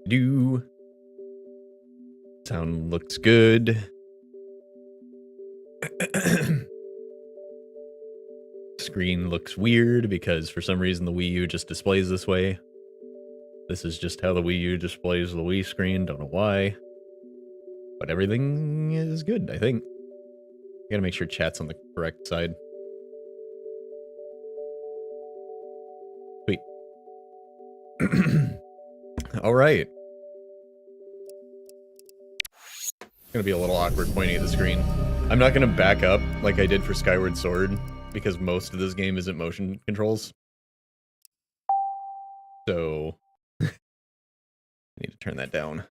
Do. Sound looks good. Screen looks weird because for some reason the Wii U just displays this way. This is just how the Wii U displays the Wii screen. Don't know why. But everything is good, I think. Gotta make sure chat's on the correct side. Sweet. Alright. Gonna be a little awkward pointing at the screen. I'm not gonna back up like I did for Skyward Sword, because most of this game isn't motion controls. So I need to turn that down.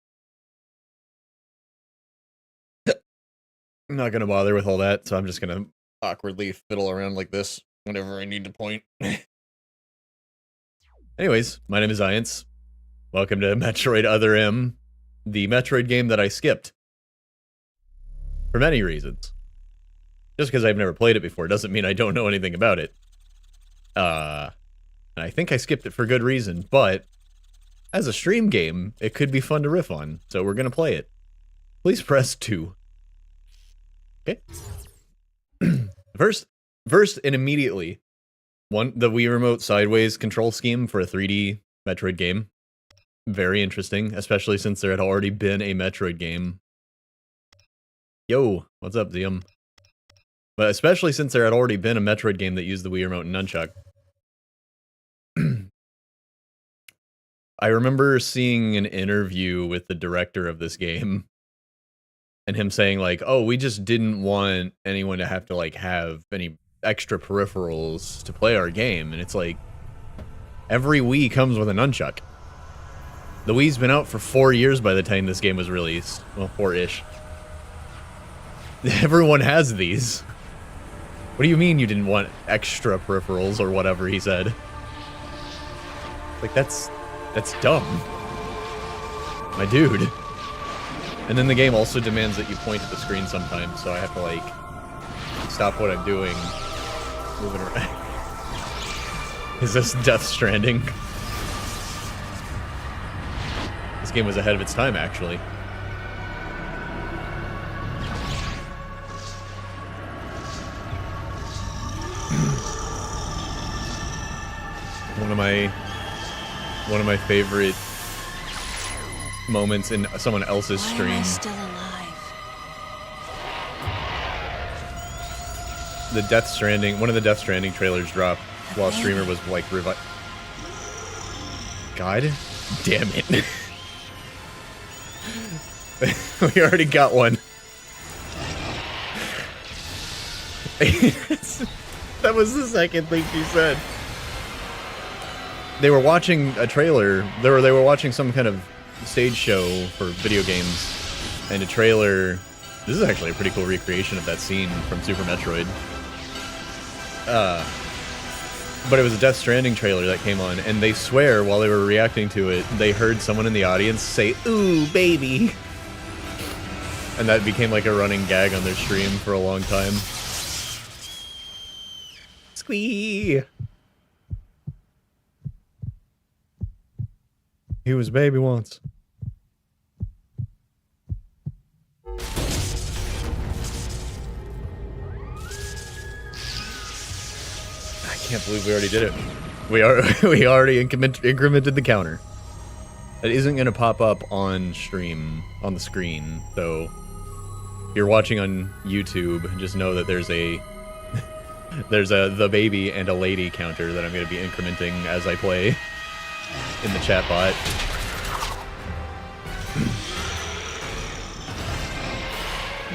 I'm not gonna bother with all that, so I'm just gonna awkwardly fiddle around like this whenever I need to point. Anyways, my name is Iance. Welcome to Metroid Other M, the Metroid game that I skipped. For many reasons. Just because I've never played it before doesn't mean I don't know anything about it. And I think I skipped it for good reason, but as a stream game, it could be fun to riff on, so we're gonna play it. Please press 2. Okay. First and immediately, the Wii Remote sideways control scheme for a 3D Metroid game. Very interesting, especially since there had already been a Metroid game. Yo, what's up, Zium? But especially since there had already been a Metroid game that used the Wii Remote and Nunchuck. I remember seeing an interview with the director of this game, and him saying like, oh, we just didn't want anyone to have to like have any extra peripherals to play our game. And it's like, every Wii comes with a nunchuck. The Wii's been out for 4 years by the time this game was released. Well, 4-ish. Everyone has these. What do you mean you didn't want extra peripherals or whatever he said? Like, that's dumb. My dude. And then the game also demands that you point at the screen sometimes, so I have to, like, stop what I'm doing, moving around. Is this Death Stranding? This game was ahead of its time, actually. One of my favorite moments in someone else's stream. Why am I still alive? The Death Stranding, one of the Death Stranding trailers dropped while a streamer was like God damn it. We already got one. That was the second thing she said. They were watching a trailer. They were watching some kind of stage show for video games, and a trailer. This is actually a pretty cool recreation of that scene from Super Metroid. But it was a Death Stranding trailer that came on, and they swear while they were reacting to it, they heard someone in the audience say, "Ooh, baby," and that became like a running gag on their stream for a long time. Squee. He was a baby once. I can't believe we already did it. We already incremented the counter. It isn't going to pop up on stream, on the screen, so if you're watching on YouTube, just know that there's a the baby and a lady counter that I'm going to be incrementing as I play in the chat bot.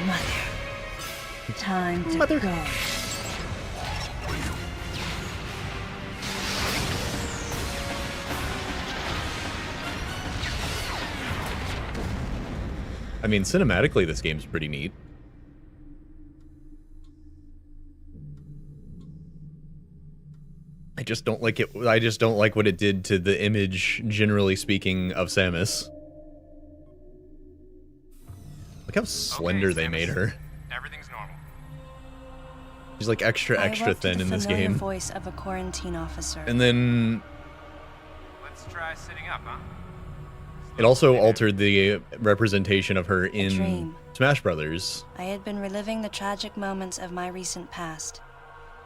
Mother. Time to go. I mean, cinematically, this game's pretty neat. I just don't like it. I just don't like what it did to the image, generally speaking, of Samus. Look how slender they made her. Everything's normal. She's like extra thin in this game. Voice of a quarantine officer. And then Let's try sitting up, huh? It also altered the representation of her in dream. Smash Brothers. I had been reliving the tragic moments of my recent past,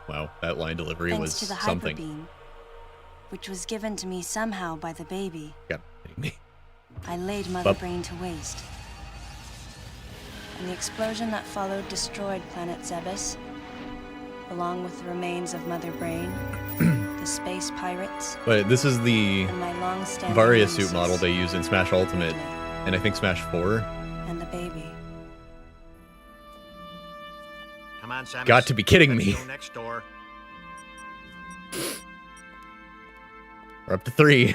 Wow, that line delivery thanks was to the hyper something. beam, which was given to me somehow by the baby. God, kidding me. I laid Mother Bup. Brain to waste. And the explosion that followed destroyed planet Zebes, along with the remains of Mother Brain, the space pirates, But this is the and my long-standing Varia suit nemesis, model they use in Smash Ultimate, and I think Smash 4. and the baby. Come on, Samus. Got to be kidding Let's me. go next door. We're up to 3.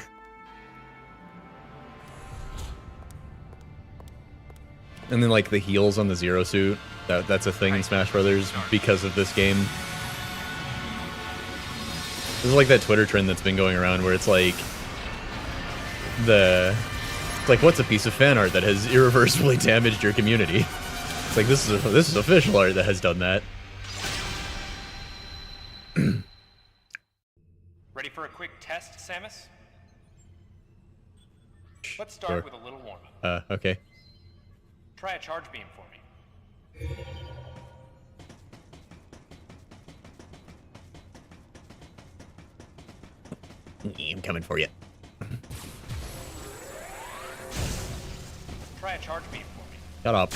And then like the heels on the Zero suit, that's a thing in Smash Brothers because of this game. This is like that Twitter trend that's been going around where it's like what's a piece of fan art that has irreversibly damaged your community? It's like this is official art that has done that. Ready for a quick test, Samus? Let's start with a little warm-up. Okay. Try a charge beam for me. I'm coming for you. Try a charge beam for me. Shut up.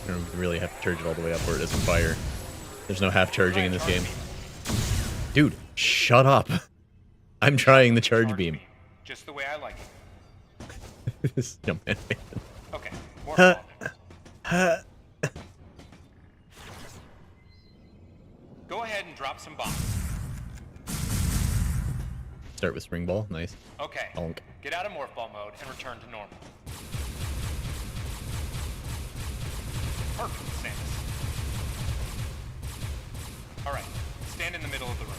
I don't really have to charge it all the way up or it doesn't fire. There's no half charging in this game. Dude, shut up. I'm trying the charge beam. Just the way I like it. This young man. Okay, more ball. Go ahead and drop some bombs. Start with spring ball. Nice. Okay, Bonk. get out of morph ball mode and return to normal. Perfect, Samus. Alright, stand in the middle of the room.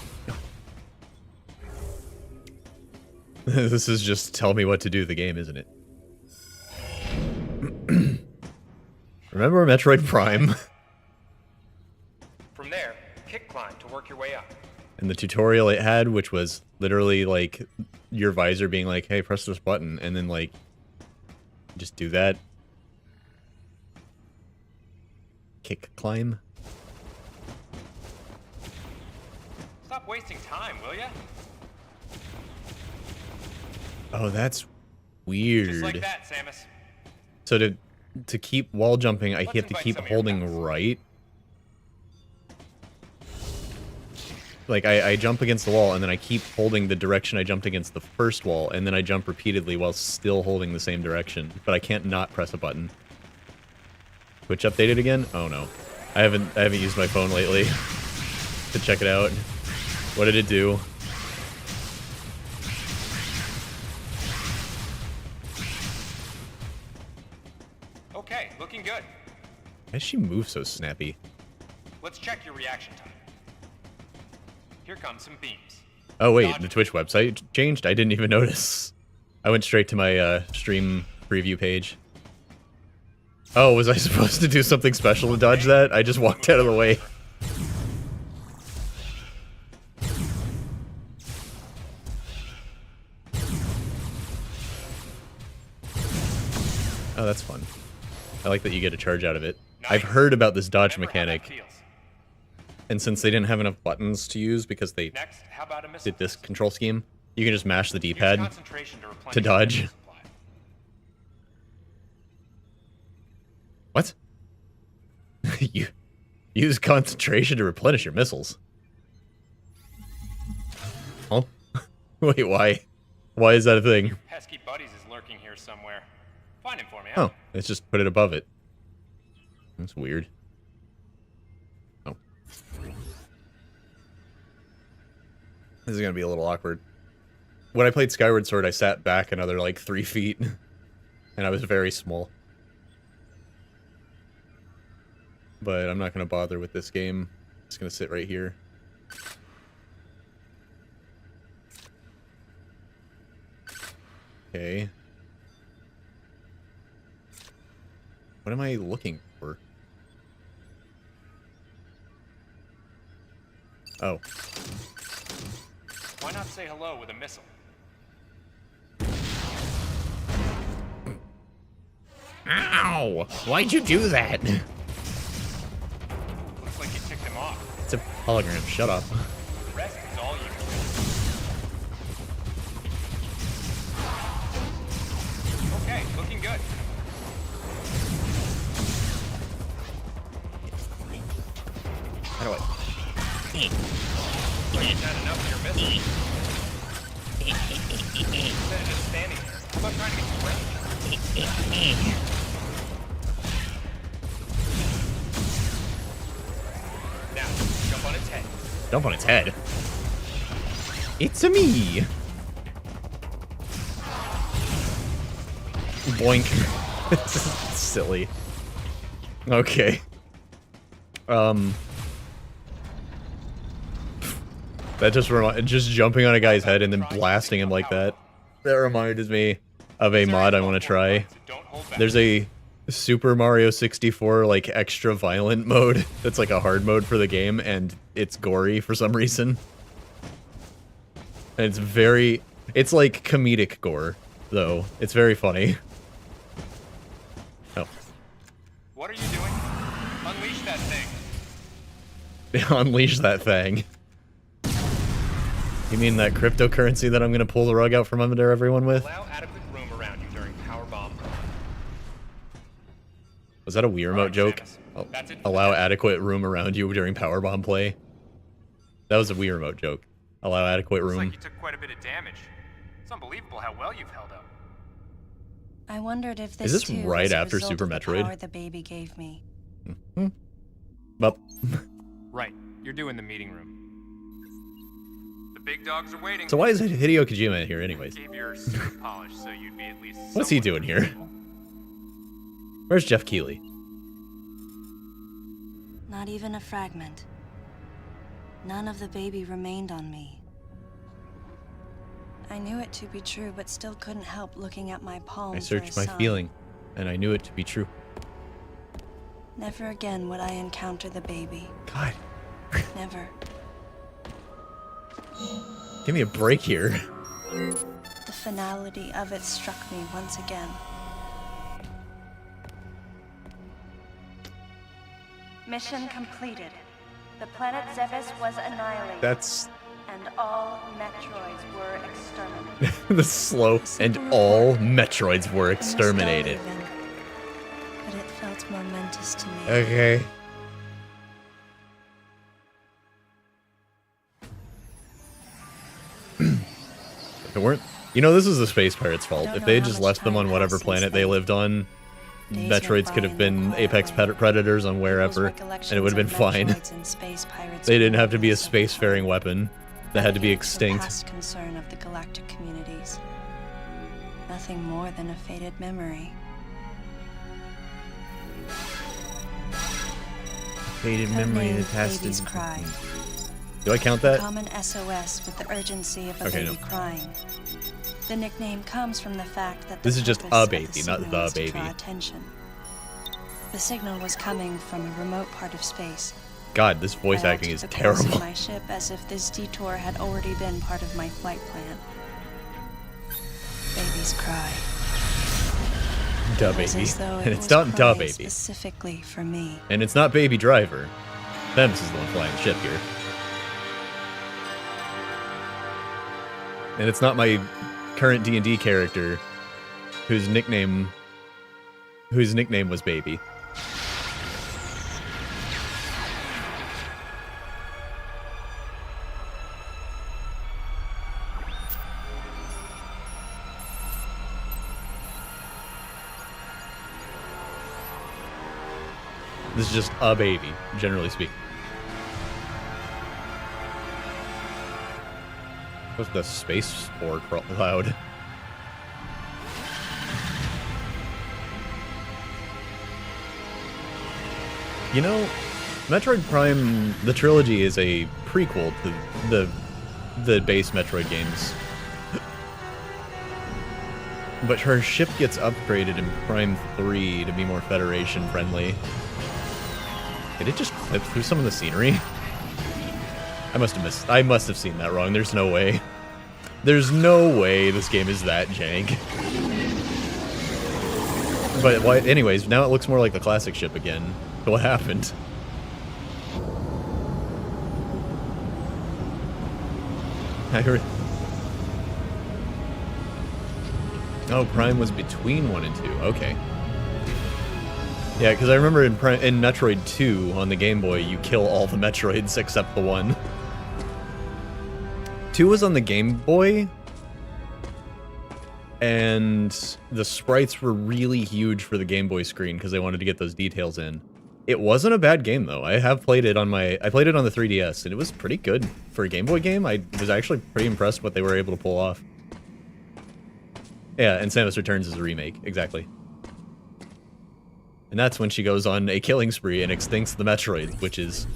This is just tell me what to do the game, isn't it? Remember Metroid Prime? From there, kick climb to work your way up. And the tutorial it had, which was literally like your visor being like, hey, press this button, and then like just do that. Kick climb. Stop wasting time, will ya? Oh, that's weird. Just like that, Samus. So to keep wall jumping, I Let's have to invite keep some of your holding pals. right. Like I jump against the wall and then I keep holding the direction I jumped against the first wall, and then I jump repeatedly while still holding the same direction. But I can't not press a button. Twitch updated again? Oh no. I haven't used my phone lately to check it out. What did it do? Okay, looking good. Why does she move so snappy? Let's check your reaction time. Here come some beams. Oh wait, the Twitch website changed? I didn't even notice. I went straight to my stream preview page. Oh, was I supposed to do something special to dodge that? I just walked out of the way. Oh, that's fun. I like that you get a charge out of it. I've heard about this dodge Remember how that mechanic, feels. and since they didn't have enough buttons to use because they Next, how about a missile? did this control scheme, you can just mash the Use D-pad concentration to replenish to the dodge. energy supply. What? You use concentration to replenish your missiles. Huh? Wait, why? Why is that a thing? Pesky buddies is lurking here somewhere. Find him for me, Oh, let's just put it above it. That's weird. Oh. This is gonna be a little awkward. When I played Skyward Sword, I sat back another like 3 feet, and I was very small. But I'm not gonna bother with this game. I'm just gonna sit right here. Okay. What am I looking for? Oh. Why not say hello with a missile? Ow! Why'd you do that? Looks like you ticked him off. It's a hologram. Shut up. The rest is all you. Okay, looking good. How do I? Looks like you've had enough of your missile. Instead of just standing there, how about trying to get some range? Now, jump on its head. Jump on its head. It's a me. Boink. It's silly. Okay. That just jumping on a guy's head and then blasting him like that. That reminded me of a mod I want to try. There's a Super Mario 64 like extra violent mode that's like a hard mode for the game, and it's gory for some reason. And it's like comedic gore, though. It's very funny. Oh. What are you doing? Unleash that thing. Unleash that thing. You mean that cryptocurrency that I'm gonna pull the rug out from under everyone with? Allow adequate room around you during power bomb. Was that a Wii remote joke? Oh, that's it. Allow adequate room around you during powerbomb play. That was a Wii remote joke. Allow adequate Looks room. like you took quite a bit of damage. It's unbelievable how well you've held up. I wondered if this, this too right was a after result Super of the Metroid? power the baby gave me. Well, Right, you're doing the meeting room. The big dogs are waiting. so why is Hideo Kojima here anyways? Gave your suit polish so you'd be at least. What's he somewhat doing here? presentable. Where's Jeff Keighley? Not even a fragment. None of the baby remained on me. I knew it to be true, but still couldn't help looking at my palm. I searched my feeling, and I knew it to be true. Never again would I encounter the baby. God, Never. give me a break here. The finality of it struck me once again. Mission completed. The planet Zebes was annihilated. That's And all Metroids were exterminated. the slow, and all Metroids were exterminated. It was dull even, but it felt momentous to me. Okay. If it weren't, this is the Space Pirates' fault. don't If know they had how just much left them time on whatever passed planet since they then. lived on, Days Metroids went could by have in been the apex quiet predators on Those wherever, and it recollections would have been of fine. Metroids and space pirates They didn't were have to be a memories of the spacefaring time. weapon that had to be The extinct. past concern of the galactic communities. Nothing more than a faded memory. Faded Codenamed Baby's Cry. Do I count A that? common SOS with the urgency of a Okay, baby no. crying. The nickname comes from the fact that This is just purpose a of baby, the not signal the was to draw baby. attention. The signal was coming from a remote part of space. God, this voice I acting altered is the course of terrible. my ship as if this detour had already been part of my flight plan. Baby's Cry. Duh It was baby. as though And it it's was not Duh crying baby. specifically for me. And it's not Baby Driver. Thems is the one flying the ship here. And it's not my current D&D character whose nickname was Baby. This is just a baby, generally speaking. What's the space spore cloud? Metroid Prime, the trilogy, is a prequel to the base Metroid games. But her ship gets upgraded in Prime 3 to be more Federation friendly. Did it just clip through some of the scenery? I must have seen that wrong. There's no way. There's no way this game is that jank. But anyways, now it looks more like the classic ship again. What happened? I heard. Oh, Prime was between 1 and 2. Okay. Yeah, because I remember in Metroid 2 on the Game Boy, you kill all the Metroids except the one. 2 was on the Game Boy, and the sprites were really huge for the Game Boy screen because they wanted to get those details in. It wasn't a bad game though. I played it on the 3DS, and it was pretty good for a Game Boy game. I was actually pretty impressed what they were able to pull off. Yeah, and Samus Returns is a remake, exactly. And that's when she goes on a killing spree and extincts the Metroid, which is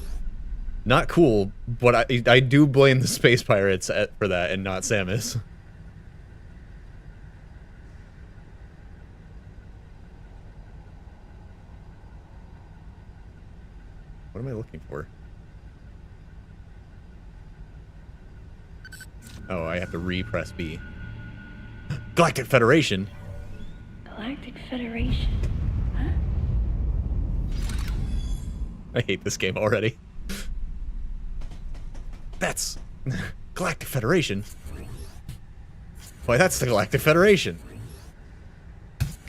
not cool, but I do blame the Space Pirates for that and not Samus. What am I looking for? Oh, I have to re-press B. Galactic Federation! Galactic Federation? Huh? I hate this game already. That's Galactic Federation. Why, that's the Galactic Federation.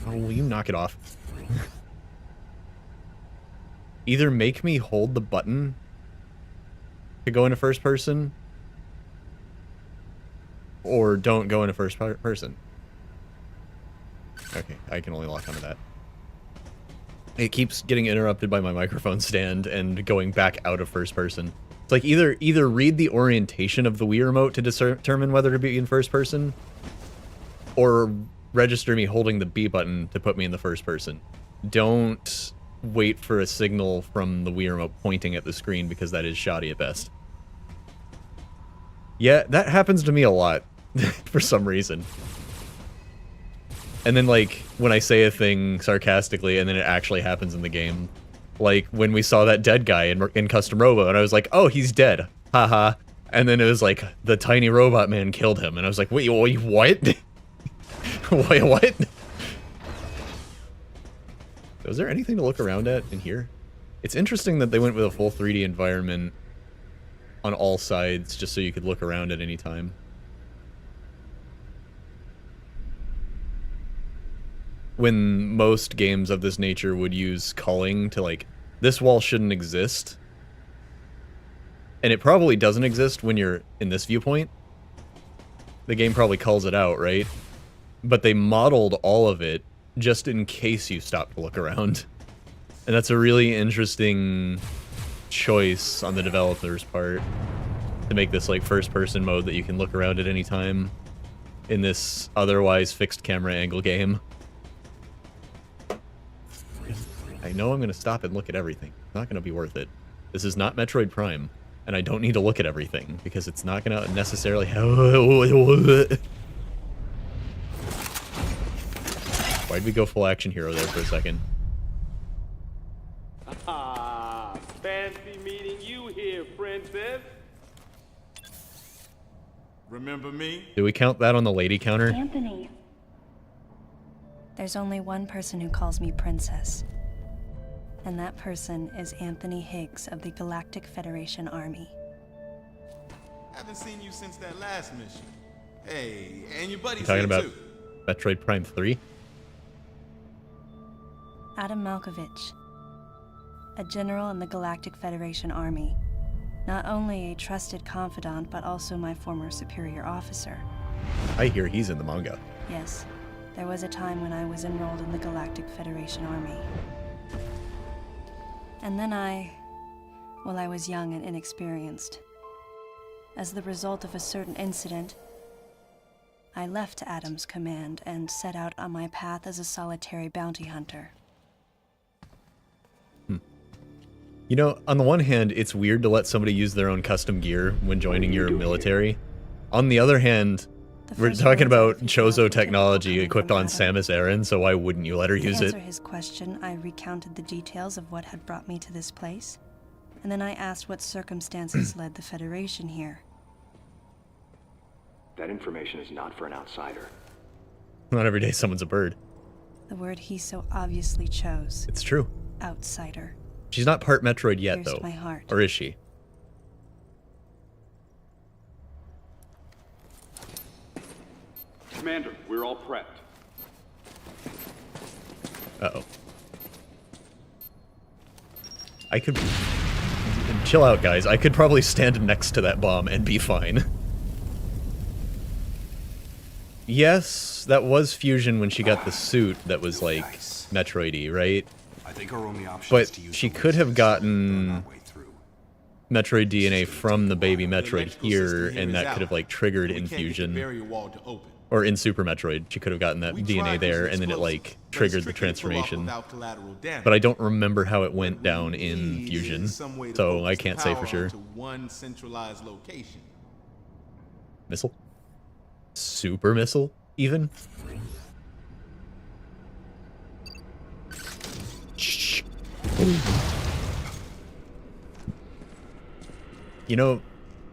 Oh, will you knock it off? Either make me hold the button to go into first person, or don't go into first person. Okay, I can only lock onto that. It keeps getting interrupted by my microphone stand and going back out of first person. It's like either read the orientation of the Wii remote to determine whether to be in first person, or register me holding the B button to put me in the first person. Don't wait for a signal from the Wii remote pointing at the screen, because that is shoddy at best. Yeah, that happens to me a lot for some reason. And then, like, when I say a thing sarcastically and then it actually happens in the game. Like, when we saw that dead guy in Custom Robo, and I was like, oh, he's dead. Haha. And then it was like, the tiny robot man killed him. And I was like, wait, what? Wait, what? Was there anything to look around at in here? It's interesting that they went with a full 3D environment on all sides, just so you could look around at any time. When most games of this nature would use culling to, like, this wall shouldn't exist. And it probably doesn't exist when you're in this viewpoint. The game probably culls it out, right? But they modeled all of it just in case you stop to look around. And that's a really interesting choice on the developer's part, to make this like first-person mode that you can look around at any time in this otherwise fixed camera angle game. I know I'm going to stop and look at everything. It's not going to be worth it. This is not Metroid Prime, and I don't need to look at everything, because it's not going to necessarily have... Why'd we go full action hero there for a second? Ah, fancy meeting you here, princess. Remember me? Do we count that on the lady counter? Anthony. There's only one person who calls me princess. And that person is Anthony Higgs of the Galactic Federation Army. Haven't seen you since that last mission. Hey, and your buddy's Talking here about too. Metroid Prime 3? Adam Malkovich, a general in the Galactic Federation Army. Not only a trusted confidant, but also my former superior officer. I hear he's in the manga. Yes, there was a time when I was enrolled in the Galactic Federation Army. And then I was young and inexperienced. As the result of a certain incident, I left Adam's command and set out on my path as a solitary bounty hunter. You know, on the one hand, it's weird to let somebody use their own custom gear when joining your military. On the other hand, we're talking about Chozo technology equipped on Samus Aran, so why wouldn't you let her use To it? answer his question, I recounted the details of what had brought me to this place. and then I asked what circumstances led the Federation here. That information is not for an outsider. Not every day someone's a bird. The word he so obviously chose. It's true. Outsider. She's not part Metroid yet, Pierced though. my heart. Or is she? Commander, we're all prepped. Uh-oh. I could... Chill out, guys. I could probably stand next to that bomb and be fine. Yes, that was Fusion when she got the suit that was, like, Metroid-y, right? I think our only option But is to use she the could have lasers to gotten burn our way through. Metroid DNA from the baby The Metroid electrical here, system here and is that out. could have, like, triggered We can't get the Infusion. barrier wall to open. Or in Super Metroid, she could have gotten that We DNA tried there, using and then it, like, explosives, but triggered it's the tricky to pull off transformation. without collateral damage. But I don't remember how it went down What in we need Fusion, is some way to so I focus can't the say power for sure. onto one centralized location. Missile? Super missile, even? Shh. You know,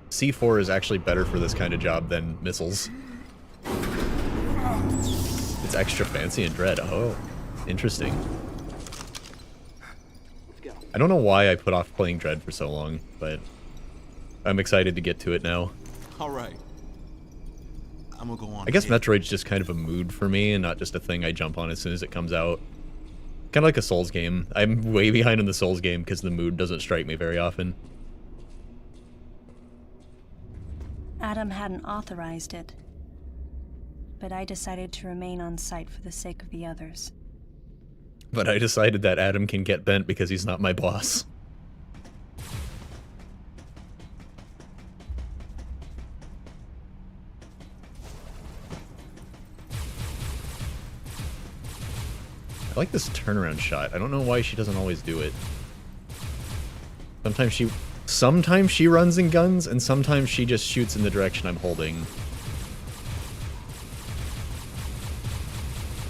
C4 is actually better for this kind of job than missiles. It's extra fancy and dread. Oh, interesting. I don't know why I put off playing Dread for so long, but I'm excited to get to it now. All right. I'm gonna go on. I guess ahead. Metroid's just kind of a mood for me and not just a thing I jump on as soon as it comes out. Kind of like a Souls game. I'm way behind in the Souls game because the mood doesn't strike me very often. Adam hadn't authorized it, but I decided to remain on site for the sake of the others. But I decided that Adam can get bent because he's not my boss. I like this turnaround shot. I don't know why she doesn't always do it. Sometimes she runs and guns, and sometimes she just shoots in the direction I'm holding.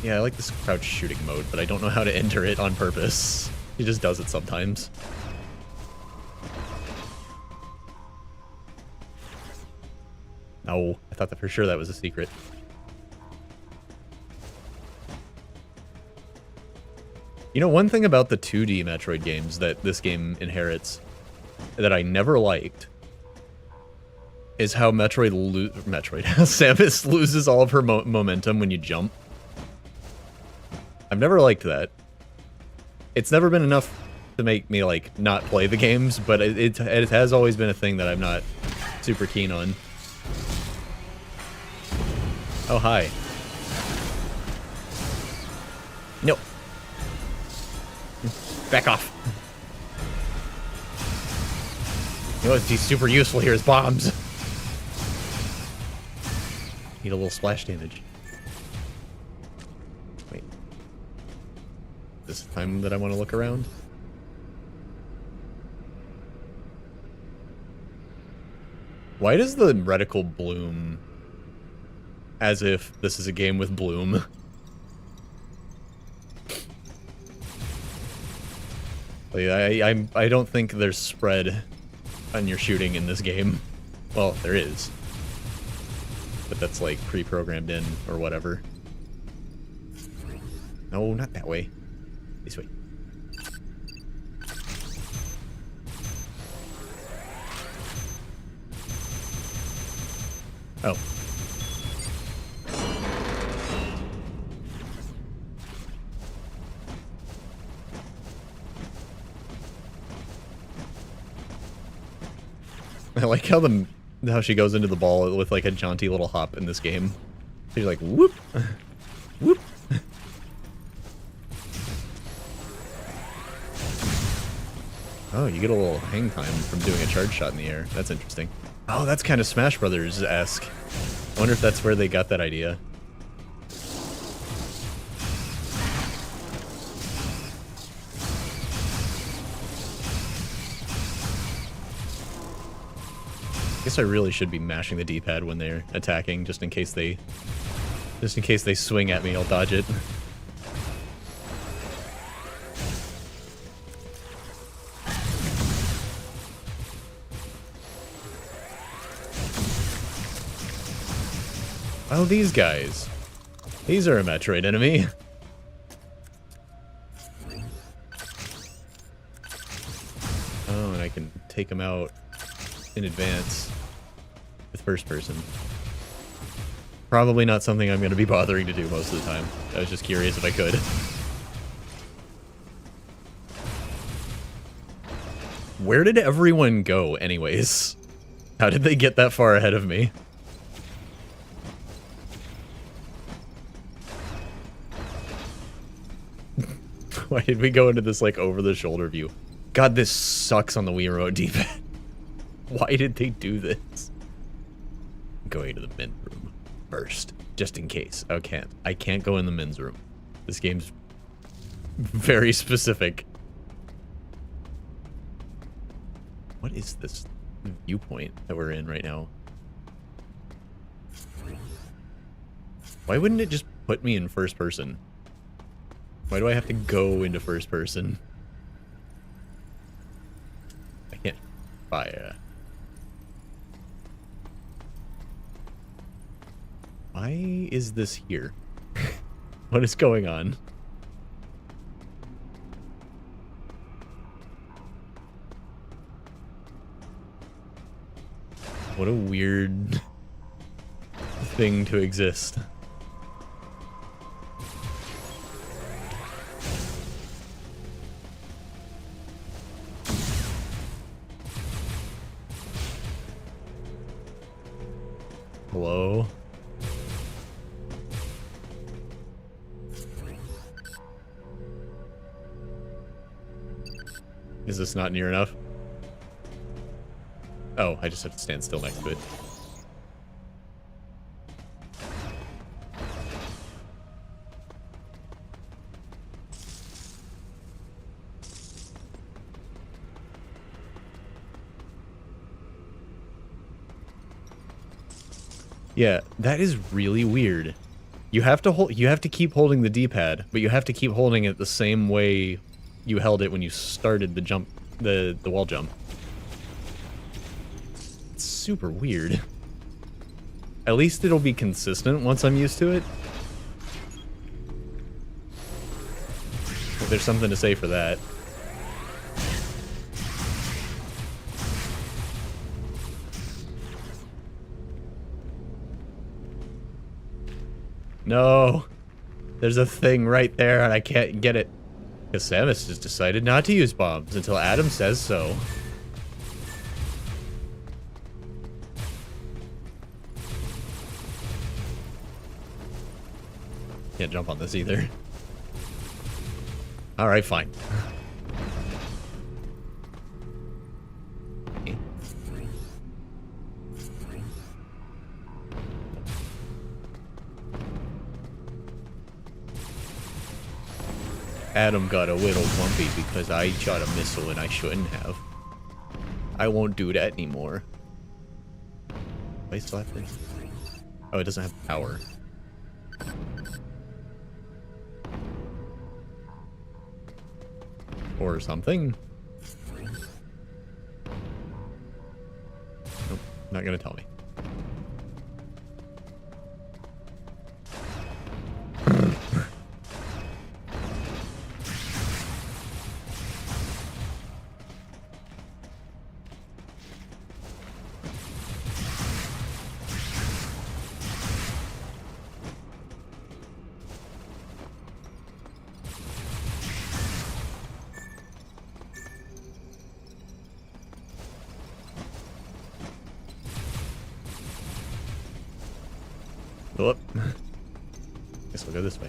Yeah, I like this crouch shooting mode, but I don't know how to enter it on purpose. She just does it sometimes. No, I thought that for sure that was a secret. You know, one thing about the 2D Metroid games that this game inherits that I never liked is how Samus loses all of her momentum when you jump. I've never liked that. It's never been enough to make me, like, not play the games, but it has always been a thing that I'm not super keen on. Oh, hi. No. Back off. You know what'd be super useful here is bombs. Need a little splash damage. Wait. This is the time that I want to look around? Why does the reticle bloom as if this is a game with bloom? Like, I don't think there's spread on your shooting in this game. Well, there is. But that's like pre-programmed in or whatever. No, not that way. This way. Oh. I like how she goes into the ball with like a jaunty little hop in this game. She's like whoop, whoop. Oh, you get a little hang time from doing a charge shot in the air. That's interesting. Oh, that's kind of Smash Brothers-esque. I wonder if that's where they got that idea. I guess I really should be mashing the D-pad when they're attacking, just in case they swing at me, I'll dodge it. Oh, these guys. These are a Metroid enemy. Oh, and I can take them out in advance with first person. Probably not something I'm going to be bothering to do most of the time. I was just curious if I could. Where did everyone go, anyways? How did they get that far ahead of me? Why did we go into this, like, over-the-shoulder view? God, this sucks on the Wii Remote D-pad. Why did they do this? Going to the men's room first, just in case. I can't go in the men's room. This game's very specific. What is this viewpoint that we're in right now? Why wouldn't it just put me in first person? Why do I have to go into first person? I can't fire. Why is this here? What is going on? What a weird thing to exist. Hello? Is this not near enough? Oh, I just have to stand still next to it. Yeah, that is really weird. You have to keep holding the D-pad, but you have to keep holding it the same way you held it when you started the jump, the wall jump. It's super weird. At least it'll be consistent once I'm used to it. If there's something to say for that. No, there's a thing right there and I can't get it. Because Samus has decided not to use bombs until Adam says so. Can't jump on this either. Alright, fine. Adam got a little grumpy because I shot a missile and I shouldn't have. I won't do that anymore. Do I still have this? Oh, it doesn't have power. Or something. Nope, not gonna tell me. Whoop. Guess we'll go this way.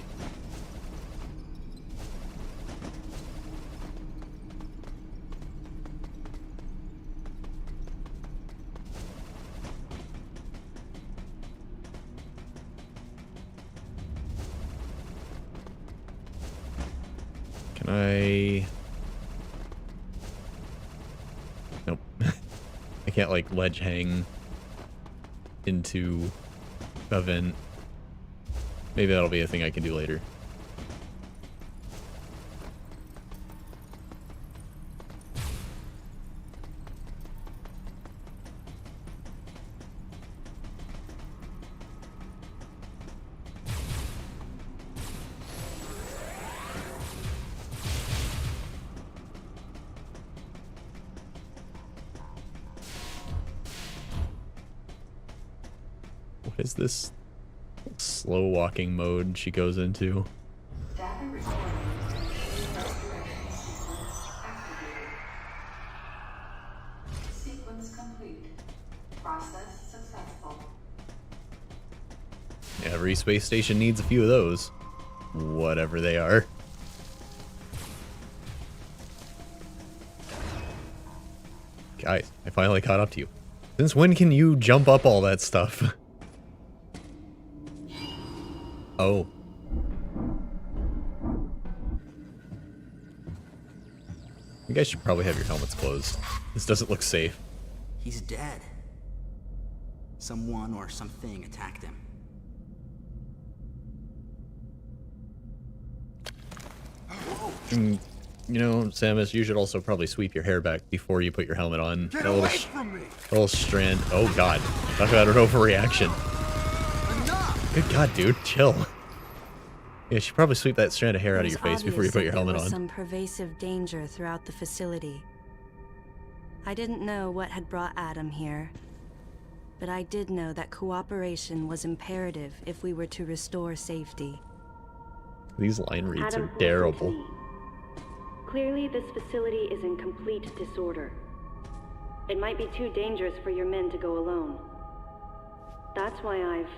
Can I... Nope. I can't, like, ledge hang into a vent. Maybe that'll be a thing I can do later. What is this slow walking mode she goes into? Sequence complete. Process successful. Every space station needs a few of those. Whatever they are. Guys, I finally caught up to you. Since when can you jump up all that stuff? Oh. You guys should probably have your helmets closed. This doesn't look safe. He's dead. Someone or something attacked him. You know, Samus, you should also probably sweep your hair back before you put your helmet on. Get That away from me! little strand. Oh god. Talk about an overreaction. Good god, dude. Chill. Yeah, you should probably sweep that strand of hair out of your face before you put your helmet There was on. some pervasive danger throughout the facility. I didn't know what had brought Adam here, but I did know that cooperation was imperative if we were to restore safety. These line reads Adam are terrible. 413. Clearly, this facility is in complete disorder. It might be too dangerous for your men to go alone. That's why I've...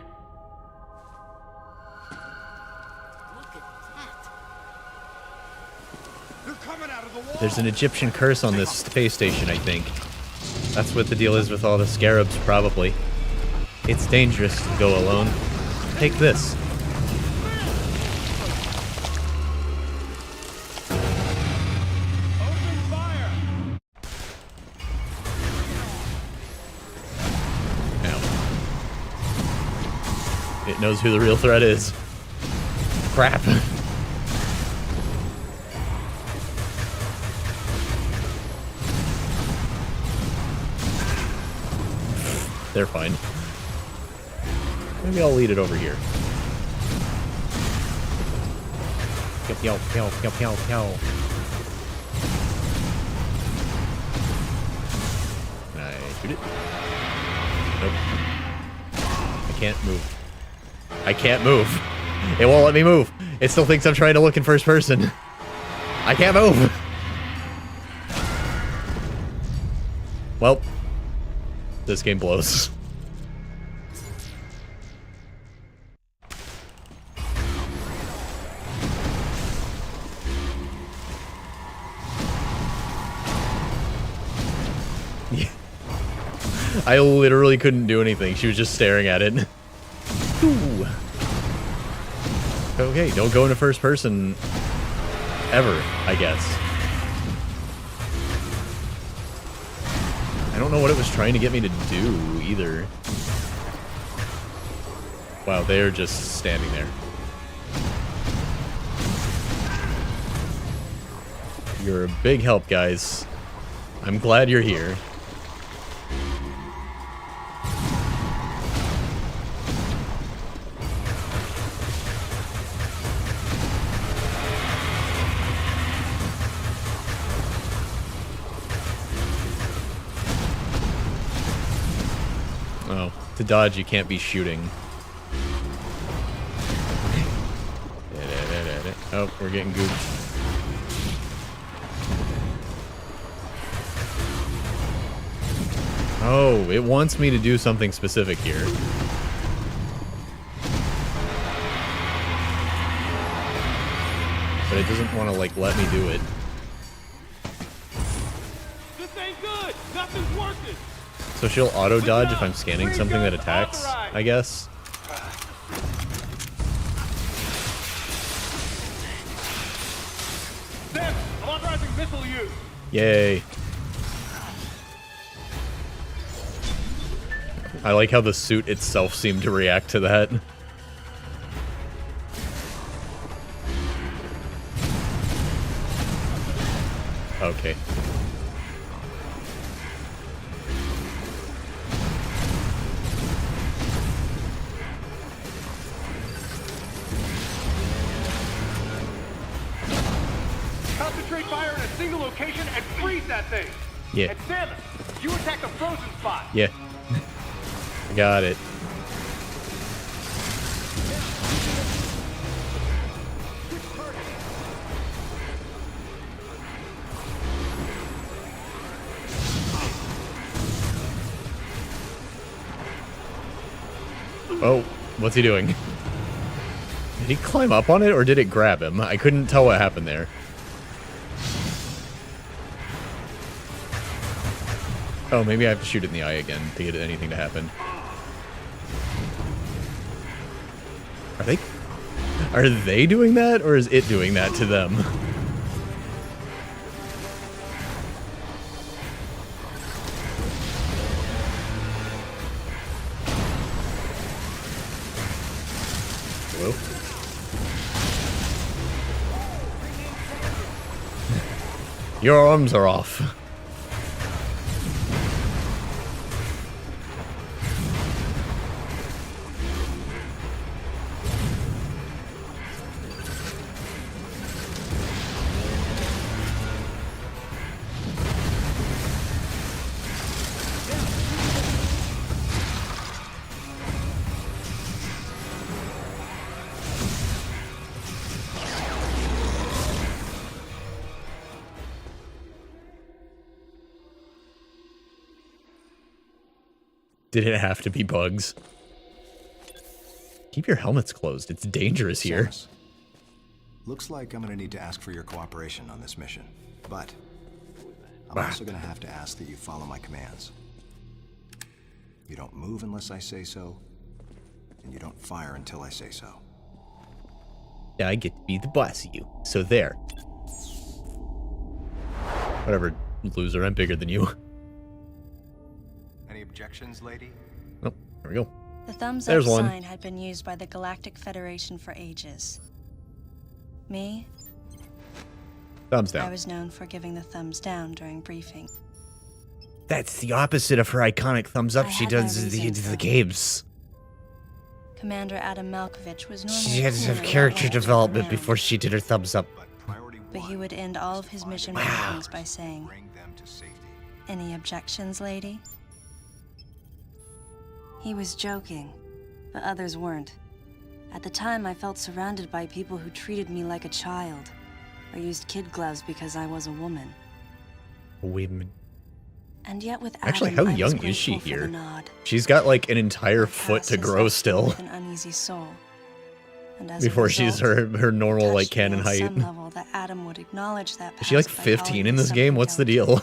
They're coming out of the wall! There's an Egyptian curse on this space station, I think. That's what the deal is with all the scarabs, probably. It's dangerous to go alone. Take this. Open fire! Ow. It knows who the real threat is. Crap. They're fine. Maybe I'll lead it over here. Pew, pew, pew, pew, pew, pew. Can I shoot it? Nope. I can't move. I can't move. It won't let me move. It still thinks I'm trying to look in first person. I can't move. Well, this game blows. I literally couldn't do anything. She was just staring at it. Ooh. Okay, don't go into first person ever, I guess. I don't know what it was trying to get me to do either. Wow, they're just standing there. You're a big help, guys. I'm glad you're here. Oh, to dodge, you can't be shooting. Oh, we're getting gooped. Oh, it wants me to do something specific here. But it doesn't want to, like, let me do it. This ain't good! Nothing's working! So she'll auto-dodge if I'm scanning something that attacks, I guess. Sam, I'm authorizing missile use! Yay. I like how the suit itself seemed to react to that. Okay. Concentrate fire in a single location and freeze that thing! Yeah. And Samus, you attack the frozen spot! Yeah. I got it. Oh, what's he doing? Did he climb up on it or did it grab him? I couldn't tell what happened there. Oh, maybe I have to shoot it in the eye again to get anything to happen. Are they doing that, or is it doing that to them? Hello? Your arms are off. Did it have to be bugs? Keep your helmets closed. It's dangerous here. Samus, looks like I'm gonna need to ask for your cooperation on this mission, but I'm also gonna have to ask that you follow my commands. You don't move unless I say so, and you don't fire until I say so. Yeah, I get to be the boss of you. So there. Whatever, loser, I'm bigger than you. Any objections, lady? Oh, there we go. The thumbs There's up one. sign had been used by the Galactic Federation for ages. Me? Thumbs I down. was known for giving the thumbs down during briefing. That's the opposite of her iconic thumbs up I she had my does in reasons, the though. games. Commander Adam Malkovich was normally She had to have cooler character about development command, before she did her thumbs up. but he would end all of his mission briefings by saying, Bring them to safety. "Any objections, lady?" He was joking, but others weren't. At the time, I felt surrounded by people who treated me like a child, or used kid gloves because I was a woman. Women. And yet with Actually, Adam, how I was young is she grateful for here? the nod. She's got like an entire foot Past to has grow left me still with an uneasy soul. And as a before she's result, her normal touched like me canon on height. some level that Adam would acknowledge that Is she like past by 15 calling in me this game? something What's the delicate, deal?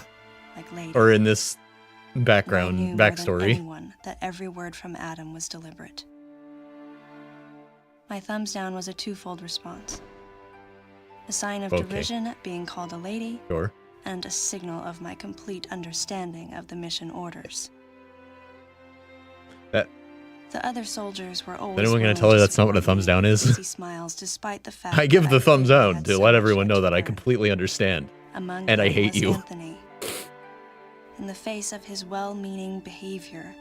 like lady. Or in this And I knew background more than backstory? anyone that every word from Adam was deliberate. My thumbs down was a twofold response. A sign of Okay. derision at being called a lady, Sure. and a signal of my complete understanding of the mission orders. That The other soldiers were always anyone gonna willing tell her to that's not what a support thumbs me down with is? easy smiles, despite the fact I give that the thumbs clearly down had to so let much everyone yet know to that I learn. completely understand. Among and I them hate was you. Anthony. In the face of his well-meaning behavior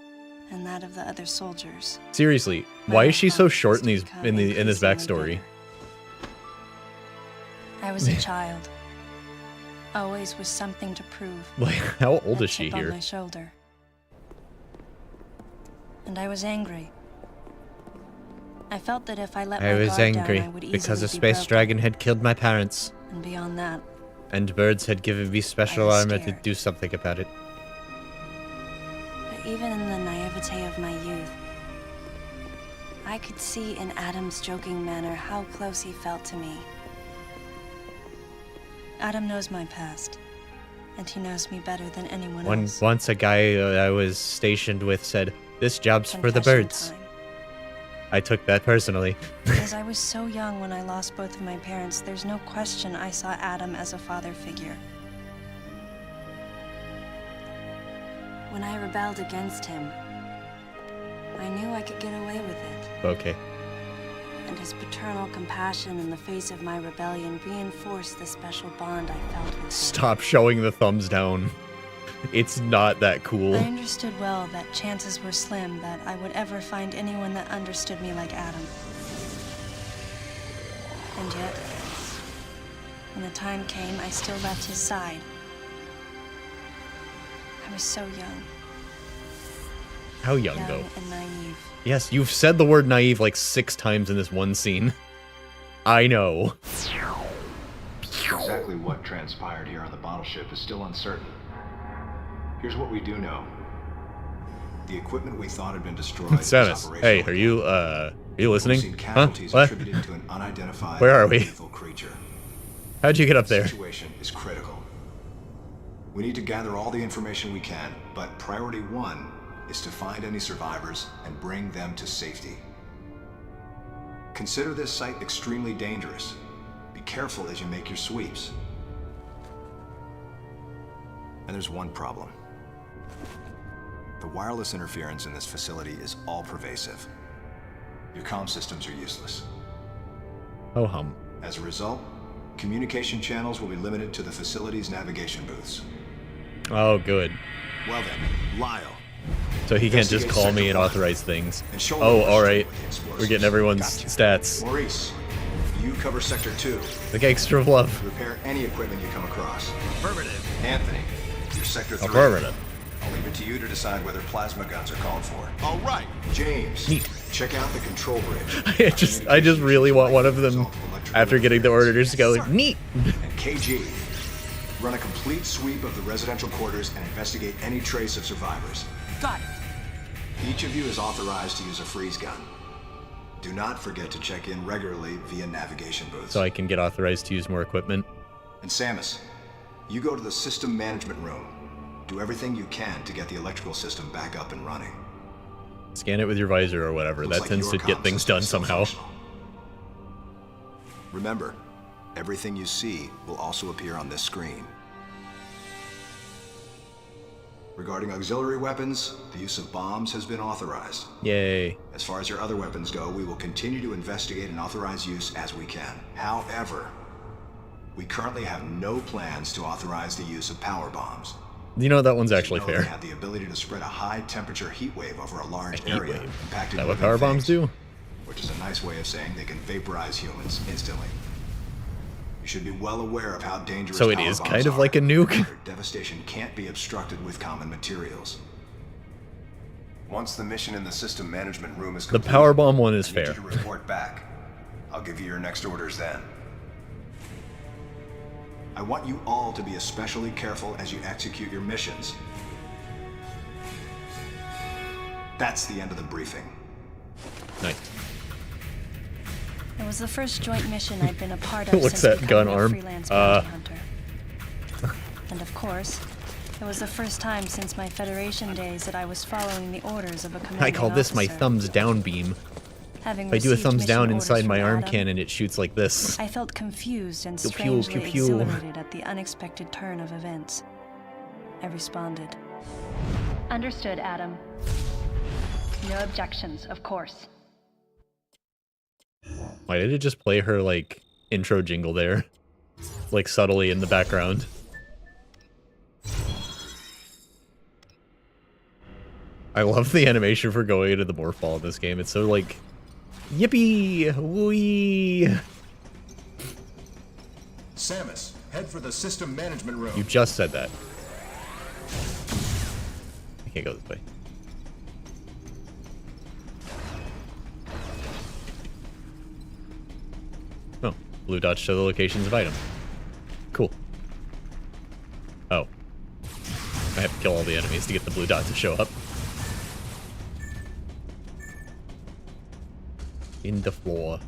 and that of the other soldiers, Seriously, my why is she so response short was in to these become in this increasingly backstory? bitter. I was a child, always with something to prove. Like, how old a is she chip on here? my shoulder. And I was angry. I felt that if I let I my was guard angry down, I would because a easily be space broken. dragon had killed my parents, And beyond that, and birds had given me special was armor to scared. do something about it. but even in the naivete of my youth, I could see in Adam's joking manner how close he felt to me. Adam knows my past, and he knows me better than anyone else. Once a guy I was stationed with said, "This job's for the Confession birds." time. I took that personally. As I was so young when I lost both of my parents, there's no question I saw Adam as a father figure. When I rebelled against him, I knew I could get away with it. Okay. And his paternal compassion in the face of my rebellion reinforced the special bond I felt with him. Stop showing the thumbs down. It's not that cool. I understood well that chances were slim that I would ever find anyone that understood me like Adam. And yet, when the time came, I still left his side. I was so young. How young, though? And naive. Yes, you've said the word naive like 6 times in this one scene. I know. Exactly what transpired here on the bottle ship is still uncertain. Here's what we do know. The equipment we thought had been destroyed is Samus, operational hey, are again. you We've listening? seen Huh? casualties What? attributed to an unidentified Where are we? lethal creature. How'd you get up The there? situation is critical. We need to gather all the information we can, but priority one is to find any survivors and bring them to safety. Consider this site extremely dangerous. Be careful as you make your sweeps. And there's one problem. The wireless interference in this facility is all pervasive. Your comm systems are useless. Oh hum. As a result, communication channels will be limited to the facility's navigation booths. Oh, good. Well then, Lyle. So he can't just call me and authorize things. Oh, alright. We're getting everyone's stats. Maurice, you cover Sector 2. The gangster of love. Repair any equipment you come across. Affirmative. Anthony, you're Sector 3. Affirmative. I'll leave it to you to decide whether plasma guns are called for. All right. James, Neat. check out the control bridge. I just really want one of them after getting the order to just go like, neat. And KG, run a complete sweep of the residential quarters and investigate any trace of survivors. Got it. Each of you is authorized to use a freeze gun. Do not forget to check in regularly via navigation booths. So I can get authorized to use more equipment. And Samus, you go to the system management room. Do everything you can to get the electrical system back up and running. Scan it with your visor or whatever. Looks That like tends your to get comm things system done is still somehow. functional. Remember, everything you see will also appear on this screen. Regarding auxiliary weapons, the use of bombs has been authorized. Yay. As far as your other weapons go, we will continue to investigate and authorize use as we can. However, we currently have no plans to authorize the use of power bombs. You know, that one's actually They fair. have the ability to spread a high-temperature heat wave over a large A heat area, wave. impacting Is that what living power bombs things, do? which is a nice way of saying they can vaporize humans instantly. You should be well aware of how dangerous So it power is bombs kind of are. like a nuke? Their devastation can't be obstructed with common materials. Once the mission in the system management room is The complete, power bomb one is I need fair. you to report back. I'll give you your next orders then. I want you all to be especially careful as you execute your missions. That's the end of the briefing. Nice. It was the first joint mission I'd been a part of What's since that gun becoming a arm? freelance bounty hunter. And of course, it was the first time since my Federation days that I was following the orders of a commanding I call this my officer. thumbs down beam. Having If I do a received thumbs mission down orders inside my from arm Adam, cannon, it shoots like this. I felt confused and Pew, pew, strangely pew, pew. exhilarated at the unexpected turn of events. I responded. Understood, Adam. No objections, of course. Why did it just play her, like, intro jingle there? Like, subtly in the background. I love the animation for going into the morph ball in this game. It's so, like, yippee! Wee! Samus, head for the system management room. You just said that. I can't go this way. Oh, blue dots show the locations of item. Cool. Oh. I have to kill all the enemies to get the blue dot to show up. In the floor.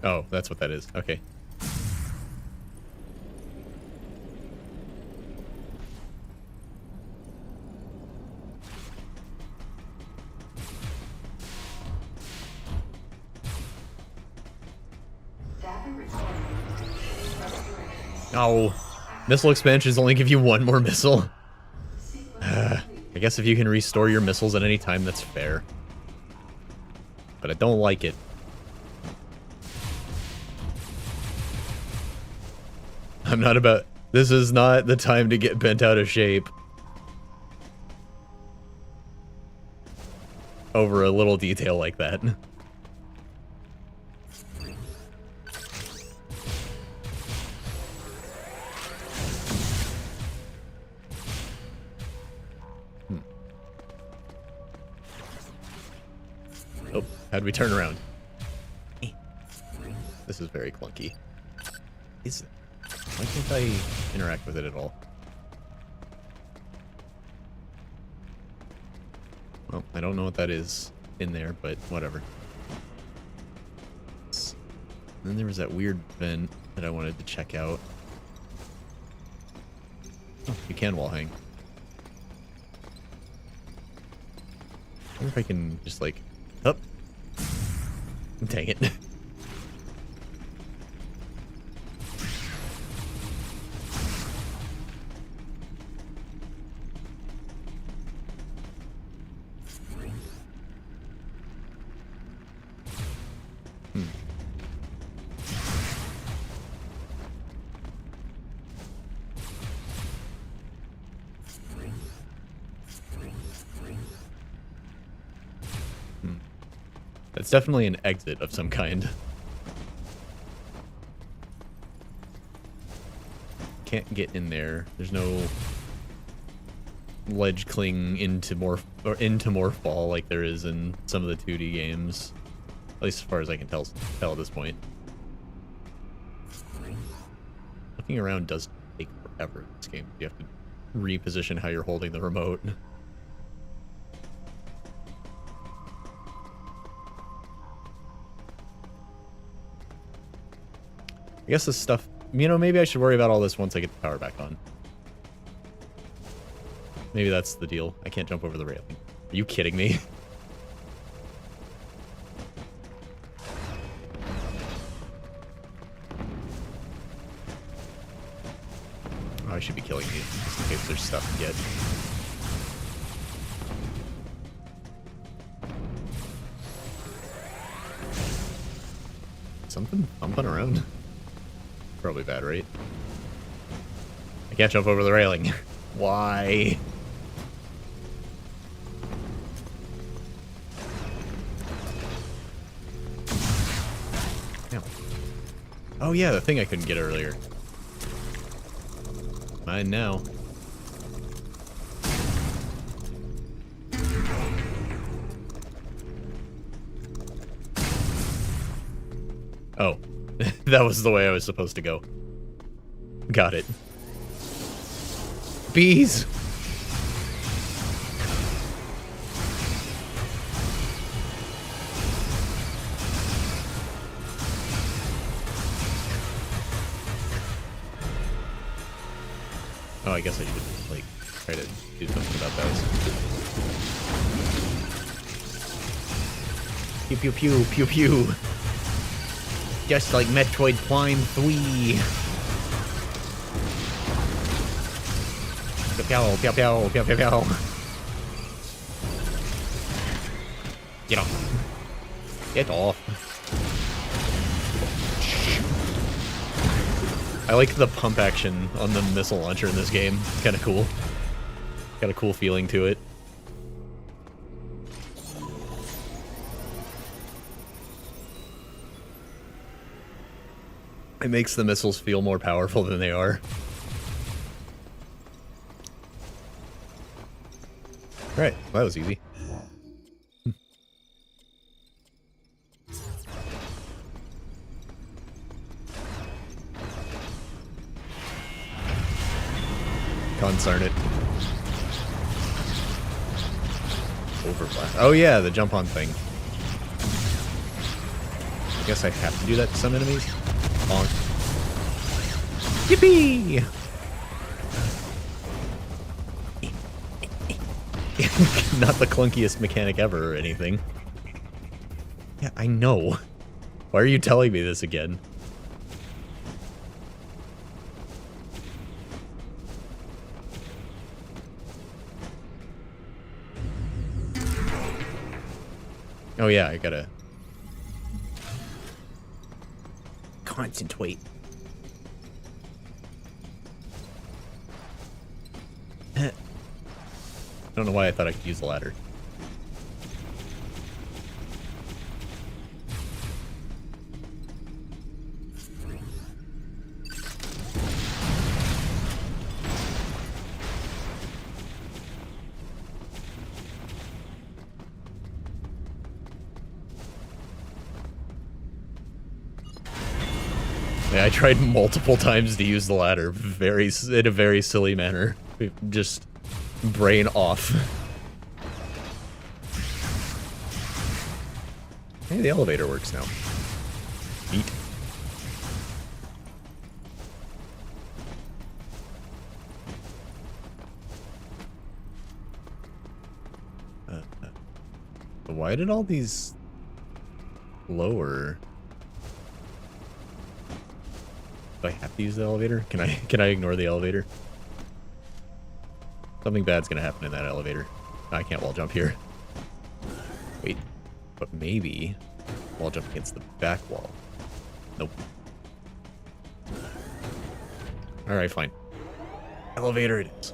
Oh, that's what that is. Okay. Oh, missile expansions only give you one more missile. I guess if you can restore your missiles at any time, that's fair. But I don't like it. I'm not about... This is not the time to get bent out of shape over a little detail like that. How'd we turn around? This is very clunky. Why can't I interact with it at all? Well, I don't know what that is in there, but whatever. Then there was that weird vent that I wanted to check out. Oh, you can wall hang. I wonder if I can just like... Up. Dang it. It's definitely an exit of some kind. Can't get in there. There's no ledge cling into more fall like there is in some of the 2D games. At least as far as I can tell at this point. Looking around does take forever in this game. You have to reposition how you're holding the remote. I guess this stuff, you know, maybe I should worry about all this once I get the power back on. Maybe that's the deal. I can't jump over the railing. Are you kidding me? Oh, I should be killing you, just in case there's stuff to get. Something bumping around. Probably bad, right? I can't jump over the railing. Why? Damn. Oh yeah, the thing I couldn't get earlier. Mine now. Oh. That was the way I was supposed to go. Got it. Bees! Oh, I guess I should, like, try to do something about those. Pew pew pew pew pew. Just like Metroid Prime 3. Pew pew pew pew pew pew. Get off. Get off. I like the pump action on the missile launcher in this game. It's kind of cool. Got a cool feeling to it. It makes the missiles feel more powerful than they are. Alright, well, that was easy. Concern it. Overblast. Oh yeah, the jump on thing. I guess I have to do that to some enemies. Bonk. Yippee! Not the clunkiest mechanic ever or anything. Yeah, I know. Why are you telling me this again? Oh yeah, I gotta concentrate. I don't know why I thought I could use the ladder. me, I tried multiple times to use the ladder in a very silly manner. Just brain off. Hey, the elevator works now. Neat. Why did all these lower? Do I have to use the elevator? Can I ignore the elevator? Something bad's gonna happen in that elevator. I can't wall jump here. Wait, but maybe wall jump against the back wall. Nope. Alright, fine. Elevator it is.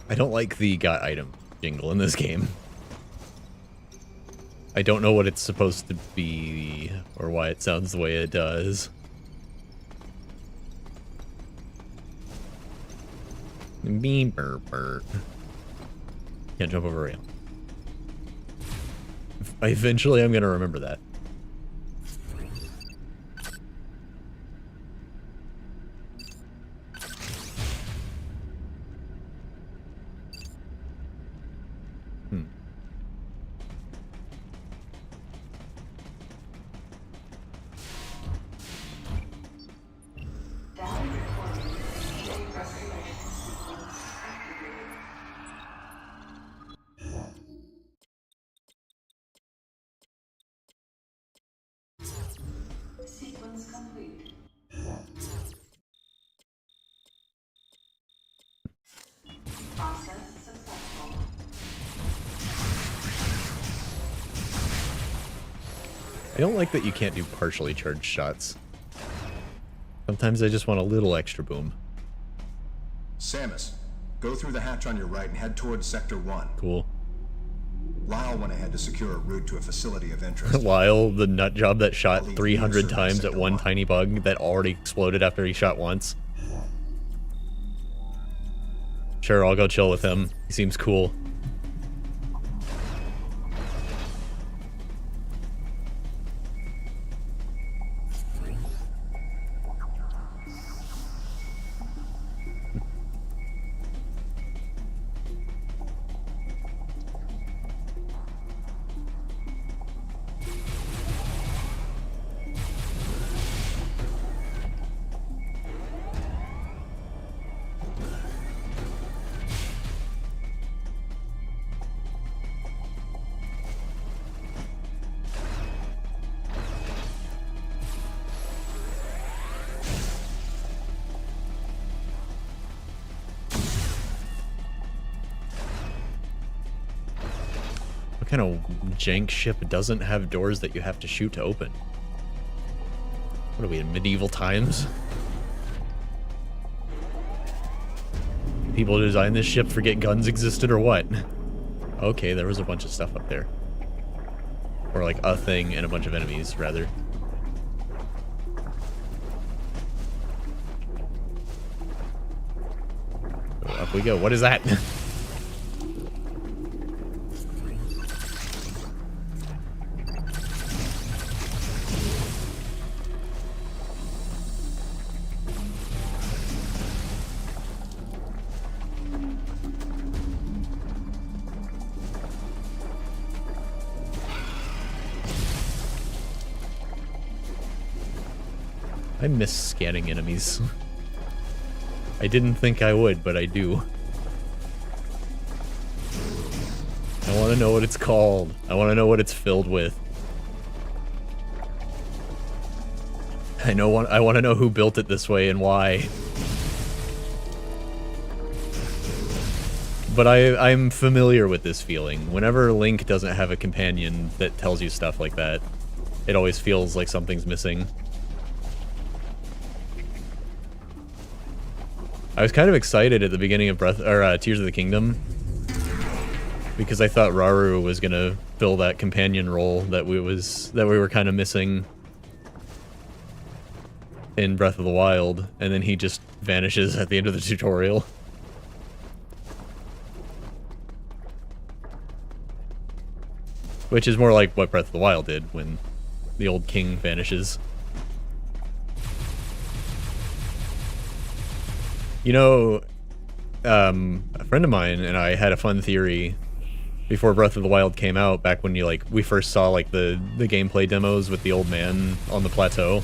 I don't like the got item jingle in this game. I don't know what it's supposed to be or why it sounds the way it does. Beep-burp-burp. Can't jump over a rail. Eventually I'm gonna remember that. Sequence complete. Process successful. I don't like that you can't do partially charged shots. Sometimes I just want a little extra boom. Samus, go through the hatch on your right and head towards Sector 1. Cool. Lyle went ahead to secure a route to a facility of interest. Lyle, the nut job that shot 300 times at one tiny bug that already exploded after he shot once. Sure, I'll go chill with him. He seems cool. What kind of jank ship doesn't have doors that you have to shoot to open? What are we, in medieval times? People who designed this ship forget guns existed or what? Okay, there was a bunch of stuff up there. Or like a thing and a bunch of enemies, rather. So up we go. What is that? I miss scanning enemies. I didn't think I would, but I do. I want to know what it's called. I want to know what it's filled with. I want to know who built it this way and why. But I'm familiar with this feeling. Whenever Link doesn't have a companion that tells you stuff like that, it always feels like something's missing. I was kind of excited at the beginning of Tears of the Kingdom because I thought Rauru was gonna fill that companion role that we were kind of missing in Breath of the Wild, and then he just vanishes at the end of the tutorial. Which is more like what Breath of the Wild did when the old king vanishes. You know, a friend of mine and I had a fun theory before Breath of the Wild came out, back when we first saw like the gameplay demos with the old man on the plateau.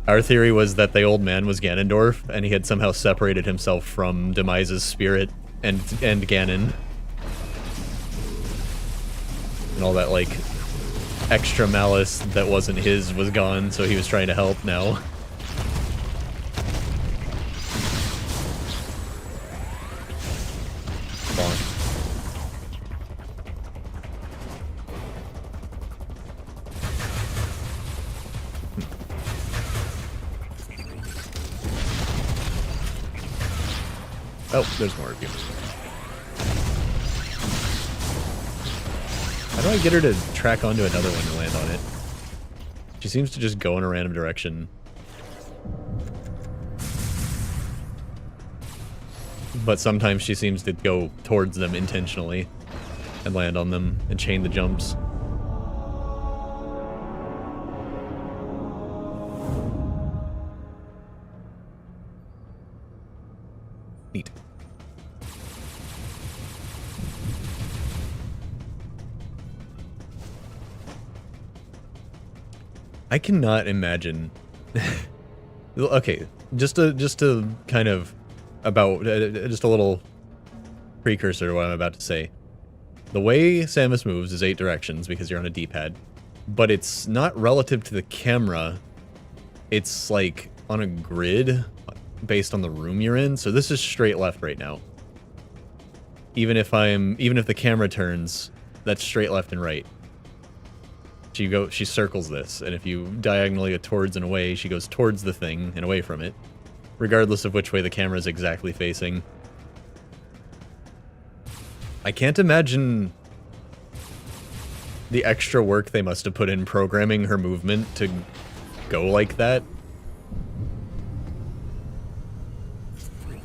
Our theory was that the old man was Ganondorf, and he had somehow separated himself from Demise's spirit and Ganon. And all that, like, extra malice that wasn't his was gone, so he was trying to help now. Bonk. Oh, there's more of you. How do I get her to track onto another one to land on it? She seems to just go in a random direction. But sometimes she seems to go towards them intentionally and land on them and chain the jumps. Neat. I cannot imagine. Okay, just to kind of about just a little precursor to what I'm about to say. The way Samus moves is 8 directions because you're on a D-pad, but it's not relative to the camera. It's like on a grid based on the room you're in. So this is straight left right now. Even if the camera turns, that's straight left and right. She circles this, and if you diagonally go towards and away, she goes towards the thing and away from it, regardless of which way the camera is exactly facing. I can't imagine the extra work they must have put in programming her movement to go like that.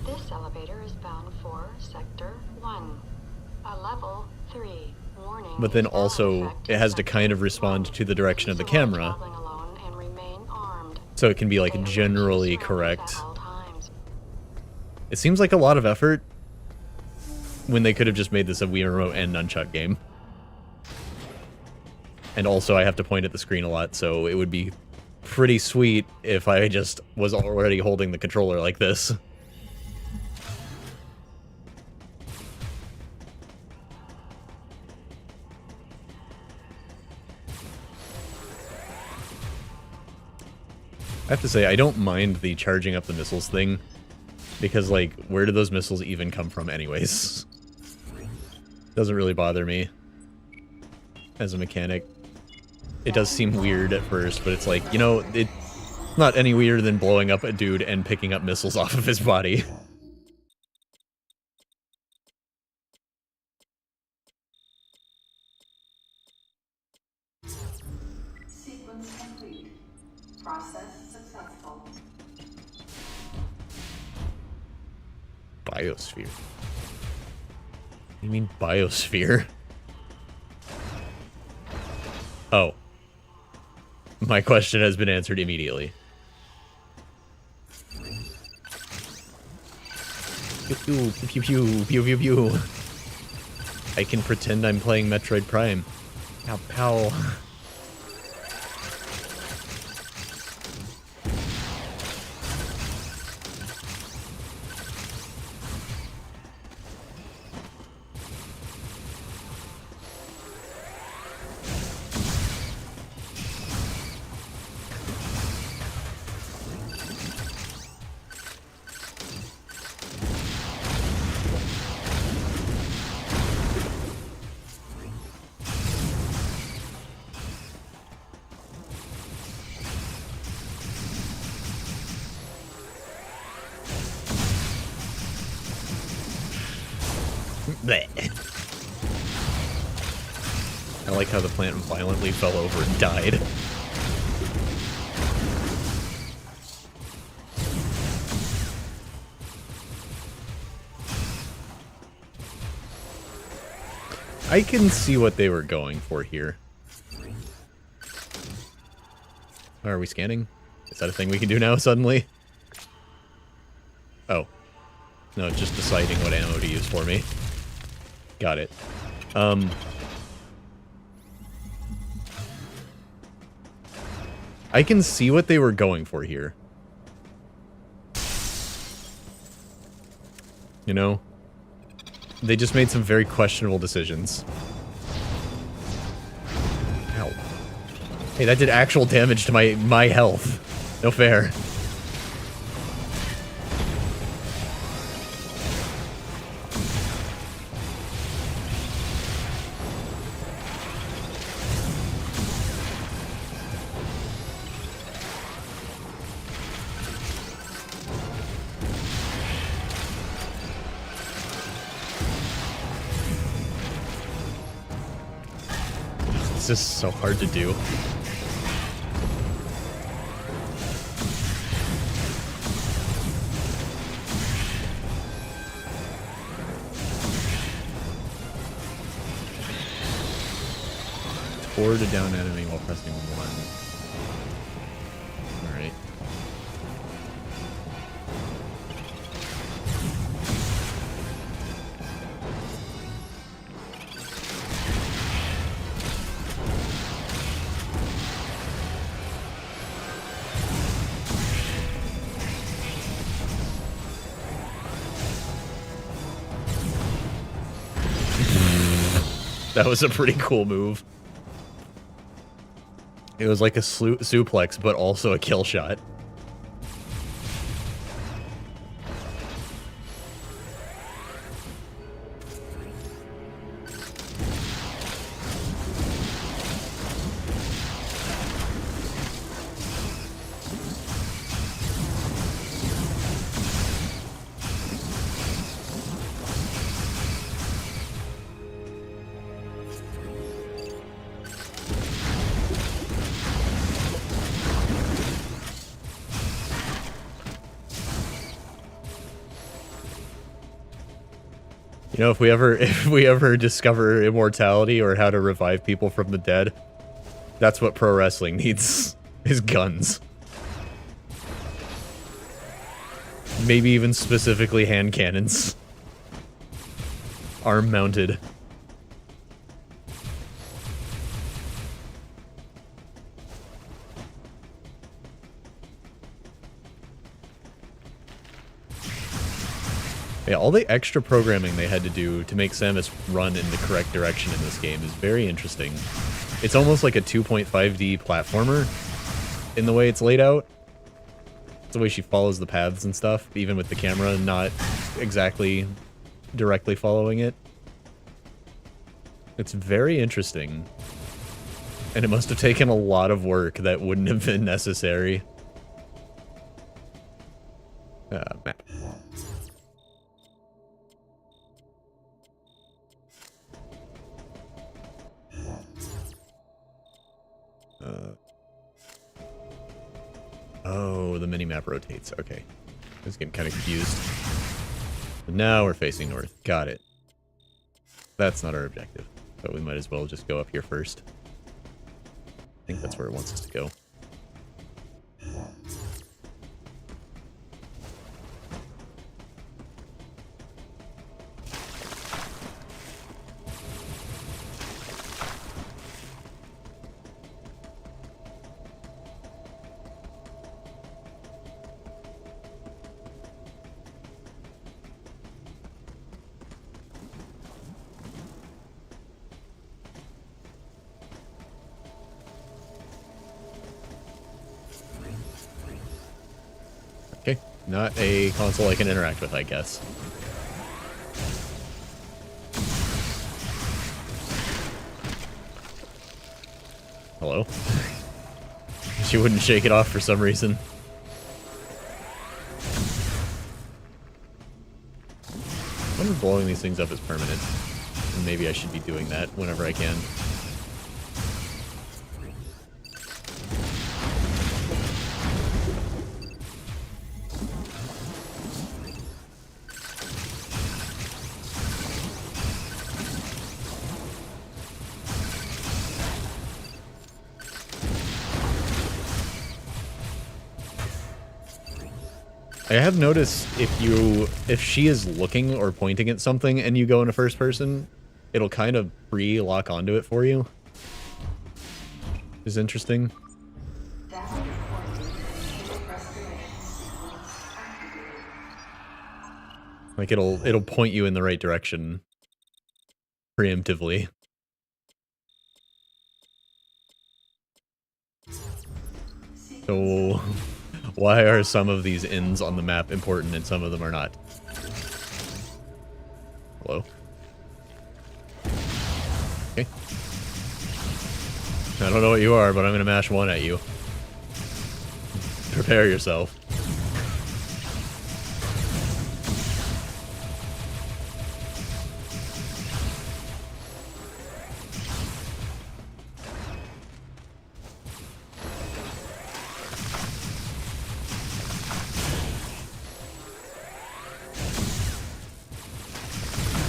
This elevator is bound for Sector 1, a level 3. Warning. But then also, it has to kind of respond to the direction of the camera, so it can be like generally correct. It seems like a lot of effort when they could have just made this a Wii Remote and Nunchuck game. And also I have to point at the screen a lot, so it would be pretty sweet if I just was already holding the controller like this. I have to say, I don't mind the charging up the missiles thing, because, like, where do those missiles even come from anyways? Doesn't really bother me as a mechanic. It does seem weird at first, but it's like, you know, it's not any weirder than blowing up a dude and picking up missiles off of his body. Sequence complete. Process successful. Biosphere. What do you mean biosphere? Oh. My question has been answered immediately. Pew pew pew pew pew pew pew. I can pretend I'm playing Metroid Prime. Pow pow. Blech. I like how the plant violently fell over and died. I can see what they were going for here. Are we scanning? Is that a thing we can do now suddenly? Oh. No, it's just deciding what ammo to use for me. Got it. I can see what they were going for here. You know? They just made some very questionable decisions. Ow. Hey, that did actual damage to my health. No fair. This is so hard to do. Forward to down enemy while pressing 1. Alright. That was a pretty cool move. It was like a suplex, but also a kill shot. You know, if we ever discover immortality or how to revive people from the dead, that's what pro wrestling needs, is guns. Maybe even specifically hand cannons. Arm mounted. Yeah, all the extra programming they had to do to make Samus run in the correct direction in this game is very interesting. It's almost like a 2.5D platformer in the way it's laid out. It's the way she follows the paths and stuff, even with the camera not exactly directly following it. It's very interesting. And it must have taken a lot of work that wouldn't have been necessary. Map. Oh, the mini-map rotates. Okay. I was getting kind of confused. But now we're facing north. Got it. That's not our objective. But we might as well just go up here first. I think that's where it wants us to go. Okay, not a console I can interact with, I guess. Hello? She wouldn't shake it off for some reason. wonder if blowing these things up is permanent. And maybe I should be doing that whenever I can. I have noticed if she is looking or pointing at something and you go into first person, it'll kind of pre-lock onto it for you. Is interesting. Like it'll point you in the right direction preemptively. So why are some of these inns on the map important and some of them are not? Hello? Okay. I don't know what you are, but I'm gonna mash one at you. Prepare yourself.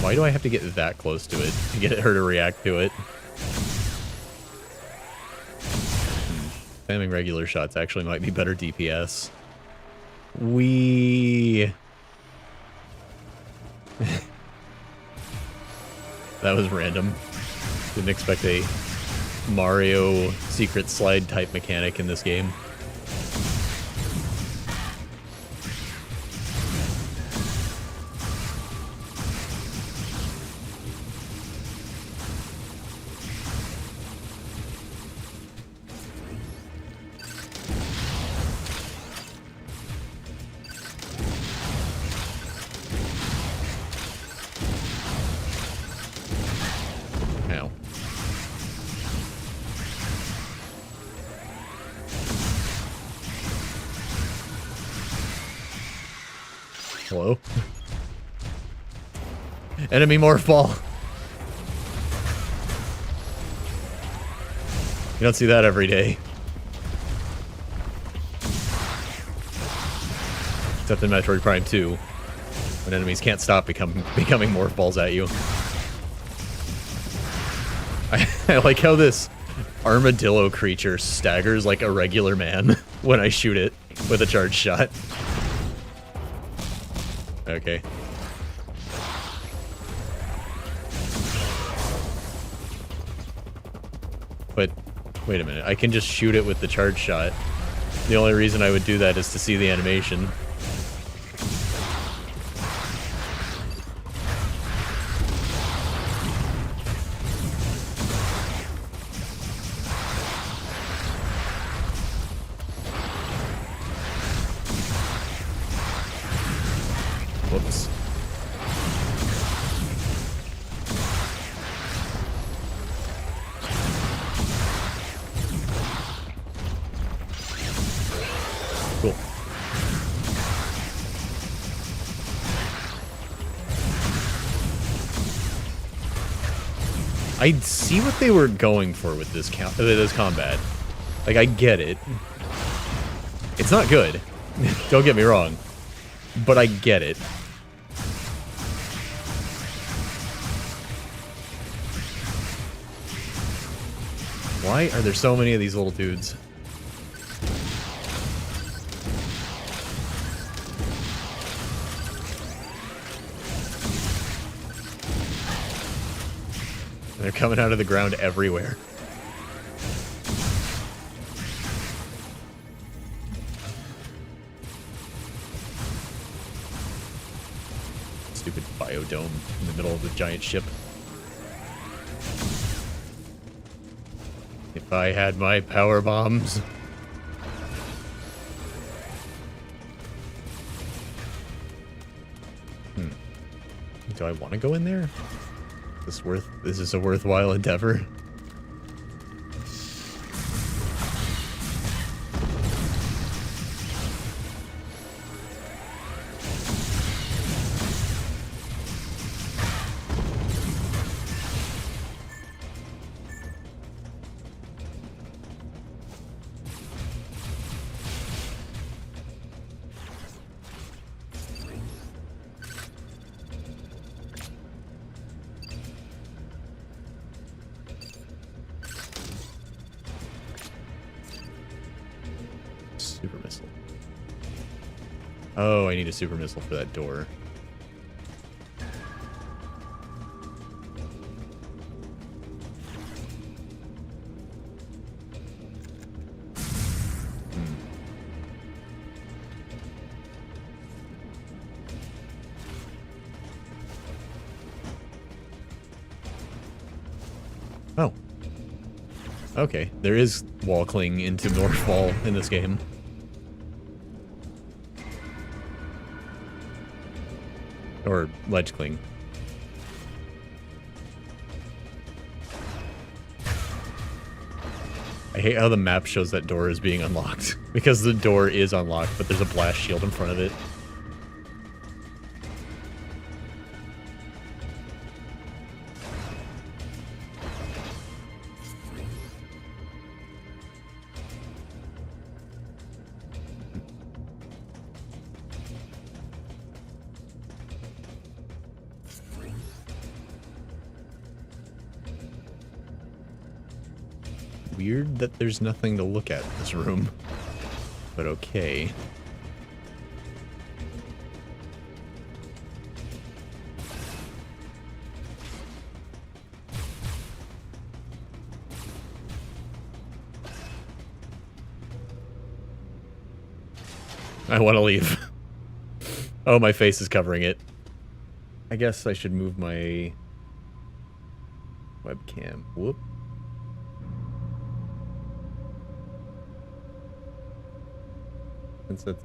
Why do I have to get that close to it to get her to react to it? Spamming regular shots actually might be better DPS. That was random. Didn't expect a Mario secret slide type mechanic in this game. Hello? Enemy morph ball. You don't see that every day. Except in Metroid Prime 2, when enemies can't stop becoming morph balls at you. I like how this armadillo creature staggers like a regular man when I shoot it with a charged shot. Okay. But, wait a minute, I can just shoot it with the charge shot. The only reason I would do that is to see the animation. Whoops. Cool. I see what they were going for with this combat. Like, I get it. It's not good. Don't get me wrong. But I get it. Why are there so many of these little dudes? They're coming out of the ground everywhere. Stupid biodome in the middle of the giant ship. If I had my power bombs. Do I want to go in there? This is a worthwhile endeavor. Super missile. Oh, I need a super missile for that door. Oh. Okay, there is wall cling into North Wall in this game. Or ledge cling. I hate how the map shows that door is being unlocked. Because the door is unlocked, but there's a blast shield in front of it. Weird that there's nothing to look at in this room, but okay. I want to leave. Oh, my face is covering it. I guess I should move my webcam. Whoop. Since it's